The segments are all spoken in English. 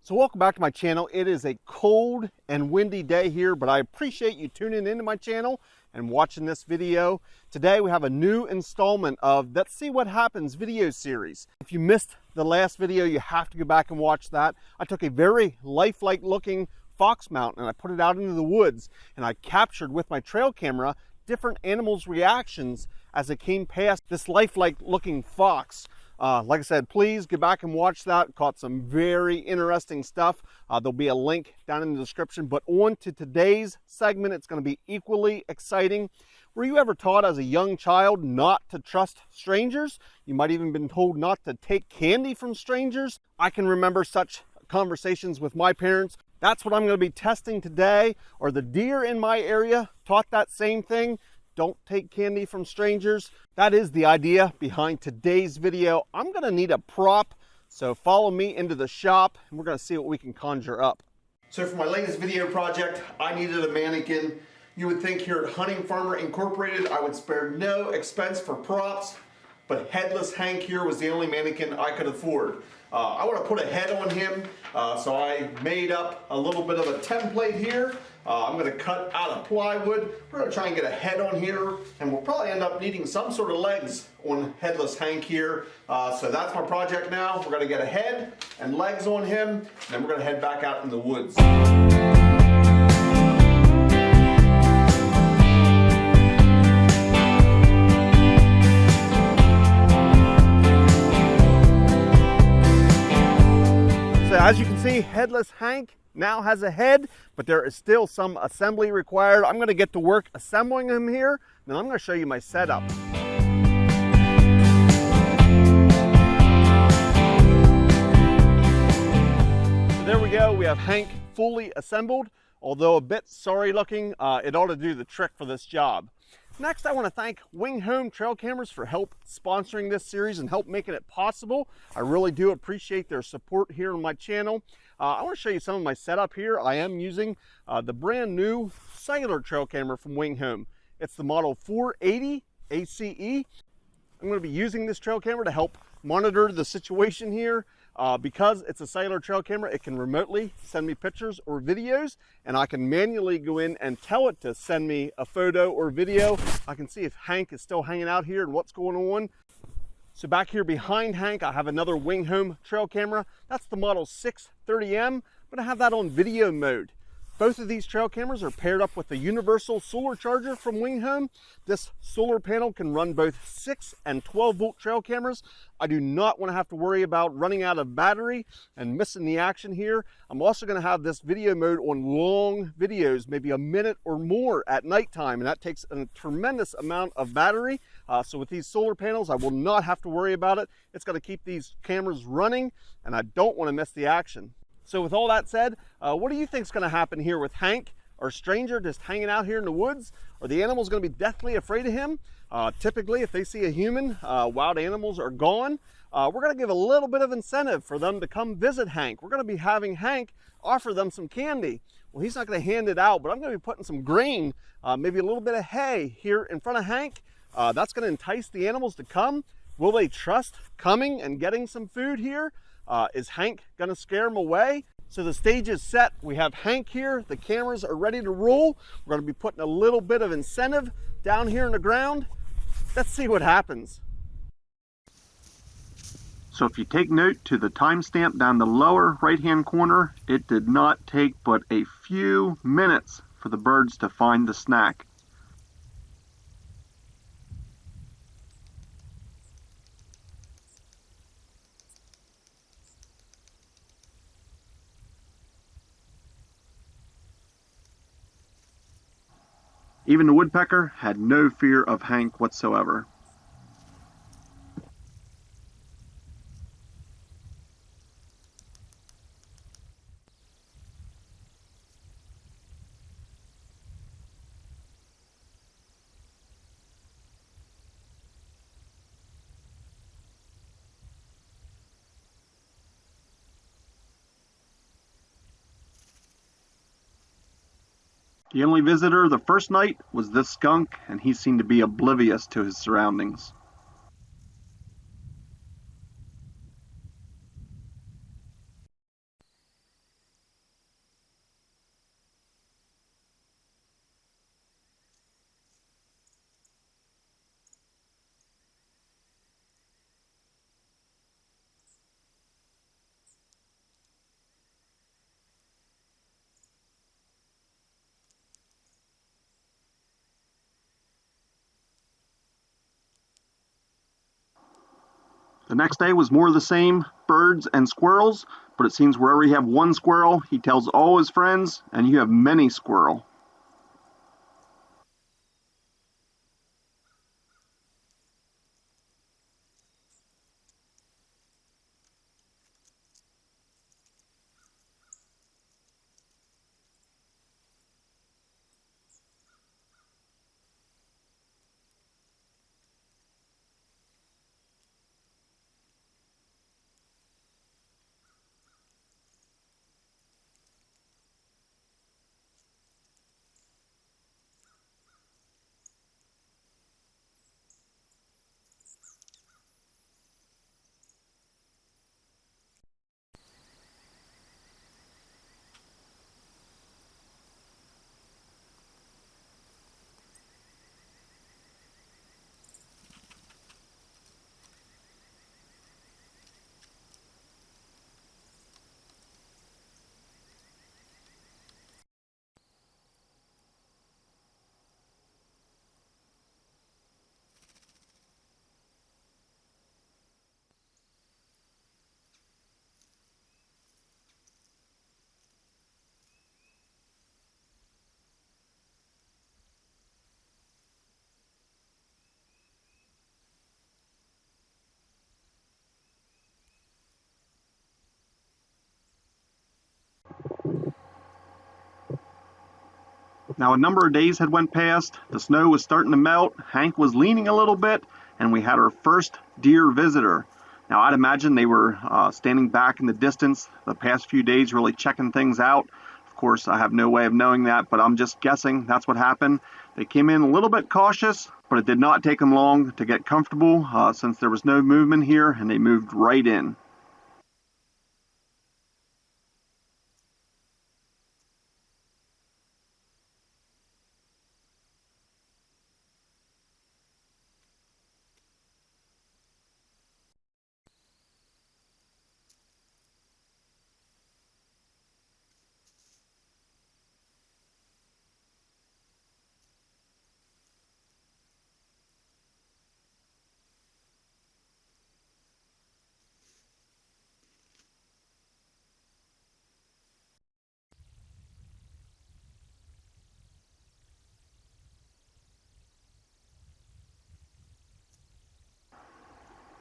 So welcome back to my channel. It is a cold and windy day here, but I appreciate you tuning into my channel and watching this video. Today we have a new installment of Let's See What Happens video series. If you missed the last video, you have to go back and watch that. I took a very lifelike looking fox mount and I put it out into the woods, and I captured with my trail camera different animals' reactions as it came past this lifelike looking fox. Like I said, please go back and watch that. Caught some very interesting stuff. There'll be a link down in the description. But on to today's segment. It's going to be equally exciting. Were you ever taught as a young child not to trust strangers? You might even been told not to take candy from strangers. I can remember such conversations with my parents. That's what I'm going to be testing today. Are the deer in my area taught that same thing? Don't take candy from strangers. That is the idea behind today's video. I'm gonna need a prop, so follow me into the shop and we're gonna see what we can conjure up. So for my latest video project, I needed a mannequin. You would think here at HuntingFarmer Incorporated, I would spare no expense for props, but Headless Hank here was the only mannequin I could afford. I want to put a head on him, so I made up a little bit of a template here. I'm going to cut out of plywood. We're going to try and get a head on here, and we'll probably end up needing some sort of legs on Headless Hank here. So that's my project now. We're going to get a head and legs on him, and then we're going to head back out in the woods. So as you can see, Headless Hank now has a head, but there is still some assembly required. I'm going to get to work assembling him here, then I'm going to show you my setup. So there we go. We have Hank fully assembled, although a bit sorry looking. It ought to do the trick for this job. Next, I want to thank WingHome Trail Cameras for help sponsoring this series and help making it possible. I really do appreciate their support here on my channel. I want to show you some of my setup here. I am using the brand new cellular trail camera from WingHome. It's the model 480 ACE. I'm going to be using this trail camera to help monitor the situation here. Because it's a cellular trail camera, it can remotely send me pictures or videos, and I can manually go in and tell it to send me a photo or video. I can see if Hank is still hanging out here and what's going on. So back here behind Hank, I have another WingHome trail camera. That's the model 630M. I'm going to have that on video mode. Both of these trail cameras are paired up with the universal solar charger from WingHome. This solar panel can run both 6 and 12 volt trail cameras. I do not want to have to worry about running out of battery and missing the action here. I'm also going to have this video mode on long videos, maybe a minute or more at nighttime, and that takes a tremendous amount of battery. So with these solar panels, I will not have to worry about it. It's going to keep these cameras running, and I don't want to miss the action. So with all that said, what do you think is going to happen here with Hank, our stranger just hanging out here in the woods? Are the animals going to be deathly afraid of him? Typically, if they see a human, wild animals are gone. We're going to give a little bit of incentive for them to come visit Hank. We're going to be having Hank offer them some candy. Well, he's not going to hand it out, but I'm going to be putting some grain, maybe a little bit of hay here in front of Hank. That's going to entice the animals to come. Will they trust coming and getting some food here? Is Hank going to scare them away? So the stage is set. We have Hank here. The cameras are ready to roll. We're going to be putting a little bit of incentive down here in the ground. Let's see what happens. So if you take note to the timestamp down the lower right-hand corner, it did not take but a few minutes for the birds to find the snack. Even the woodpecker had no fear of Hank whatsoever. The only visitor the first night was this skunk, and he seemed to be oblivious to his surroundings. The next day was more of the same, birds and squirrels, but it seems wherever you have one squirrel, he tells all his friends, and you have many squirrel. Now a number of days had went past, the snow was starting to melt, Hank was leaning a little bit, and we had our first deer visitor. Now I'd imagine they were standing back in the distance the past few days really checking things out. Of course, I have no way of knowing that, but I'm just guessing that's what happened. They came in a little bit cautious, but it did not take them long to get comfortable since there was no movement here, and they moved right in.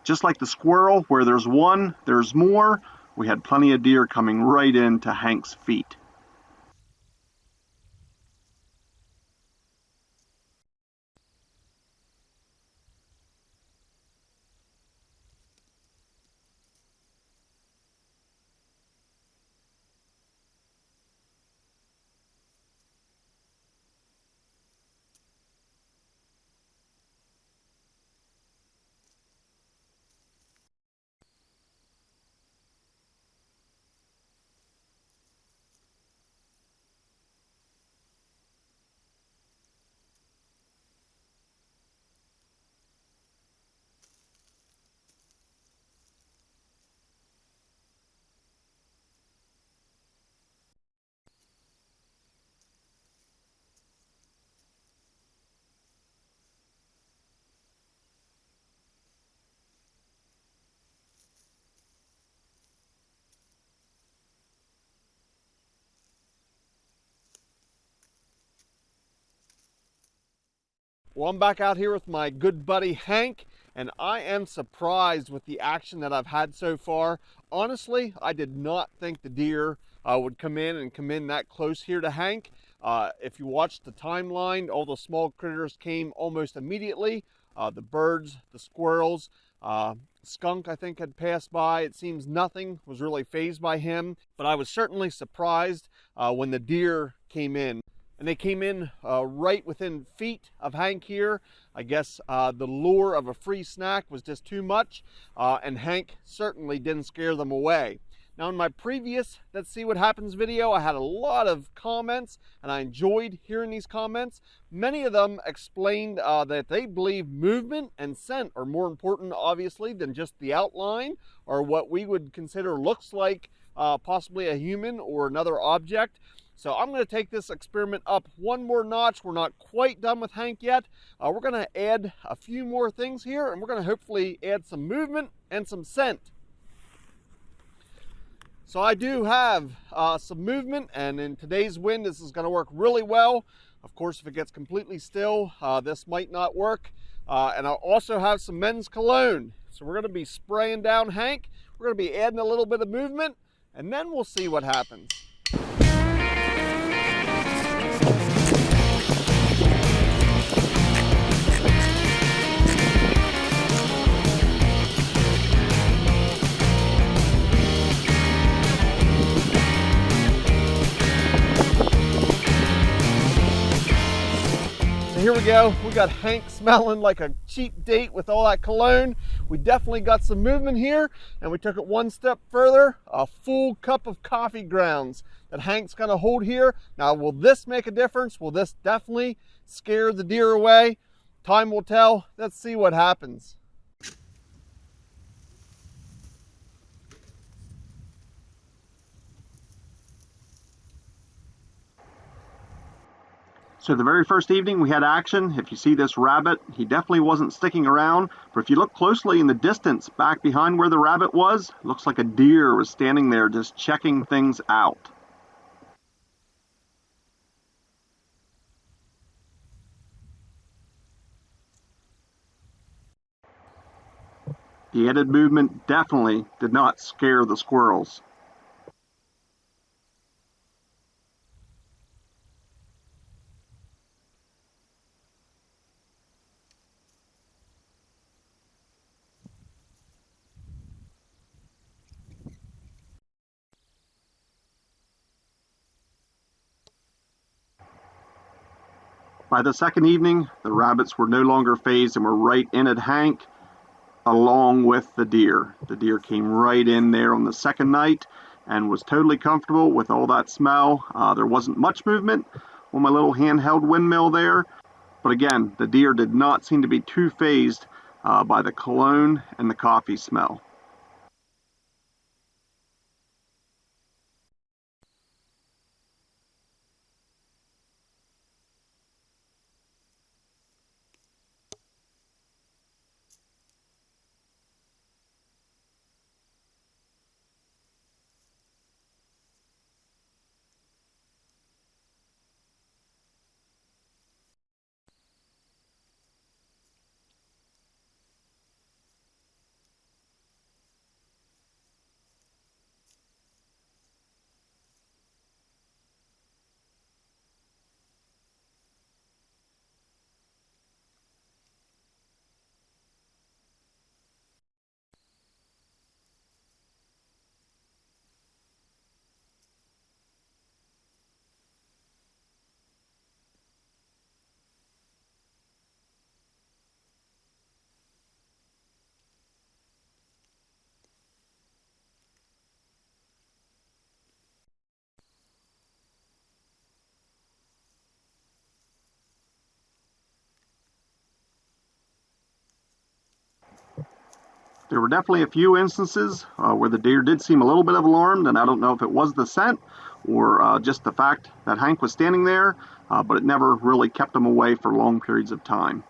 Just like the squirrel, where there's one, there's more, we had plenty of deer coming right into Hank's feet. Well, I'm back out here with my good buddy Hank, and I am surprised with the action that I've had so far. Honestly, I did not think the deer would come in that close here to Hank. If you watch the timeline, all the small critters came almost immediately. The birds, the squirrels, skunk I think had passed by. It seems nothing was really fazed by him, but I was certainly surprised when the deer came in. And they came in right within feet of Hank here. I guess the lure of a free snack was just too much, and Hank certainly didn't scare them away. Now in my previous Let's See What Happens video, I had a lot of comments, and I enjoyed hearing these comments. Many of them explained that they believe movement and scent are more important, obviously, than just the outline, or what we would consider looks like possibly a human or another object. So I'm going to take this experiment up one more notch. We're not quite done with Hank yet. We're going to add a few more things here, and we're going to hopefully add some movement and some scent. So I do have some movement, and in today's wind, this is going to work really well. Of course, if it gets completely still, this might not work. And I'll also have some men's cologne. So we're going to be spraying down Hank. We're going to be adding a little bit of movement, and then we'll see what happens. Here we go. We got Hank smelling like a cheap date with all that cologne. We definitely got some movement here, and we took it one step further. A full cup of coffee grounds that Hank's gonna hold here. Now, will this make a difference? Will this definitely scare the deer away? Time will tell. Let's see what happens. So the very first evening we had action. If you see this rabbit, he definitely wasn't sticking around, but if you look closely in the distance back behind where the rabbit was, it looks like a deer was standing there just checking things out. The added movement definitely did not scare the squirrels. By the second evening, the rabbits were no longer phased and were right in at Hank, along with the deer. The deer came right in there on the second night and was totally comfortable with all that smell. There wasn't much movement on my little handheld windmill there, but again, the deer did not seem to be too phased by the cologne and the coffee smell. There were definitely a few instances where the deer did seem a little bit alarmed, and I don't know if it was the scent or just the fact that Hank was standing there, but it never really kept them away for long periods of time.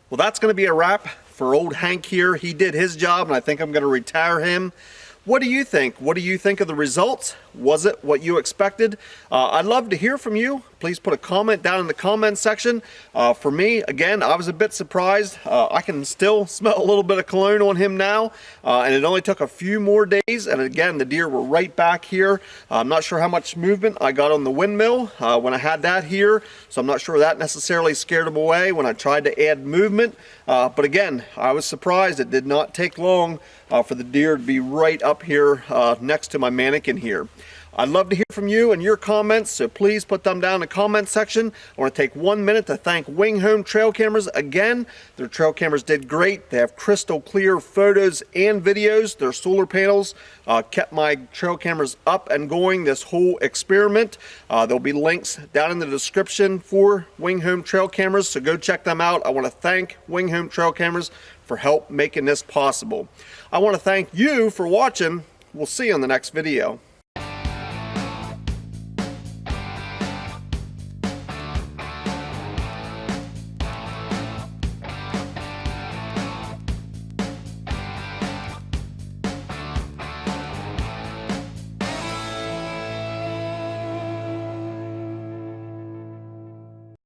Well, that's going to be a wrap for old Hank here. He did his job, and I think I'm going to retire him. What do you think? What do you think of the results? Was it what you expected? I'd love to hear from you. Please put a comment down in the comment section. For me, again, I was a bit surprised. I can still smell a little bit of cologne on him now, and it only took a few more days, and again, the deer were right back here. I'm not sure how much movement I got on the windmill when I had that here, so I'm not sure that necessarily scared him away when I tried to add movement. But again, I was surprised. It did not take long for the deer to be right up here next to my mannequin here. I'd love to hear from you and your comments, so please put them down in the comment section. I want to take 1 minute to thank WingHome trail cameras again. Their trail cameras did great. They have crystal clear photos and videos. Their solar panels kept my trail cameras up and going this whole experiment. There'll be links down in the description for WingHome trail cameras, so go check them out. I want to thank WingHome trail cameras for help making this possible. I want to thank you for watching. We'll see you in the next video.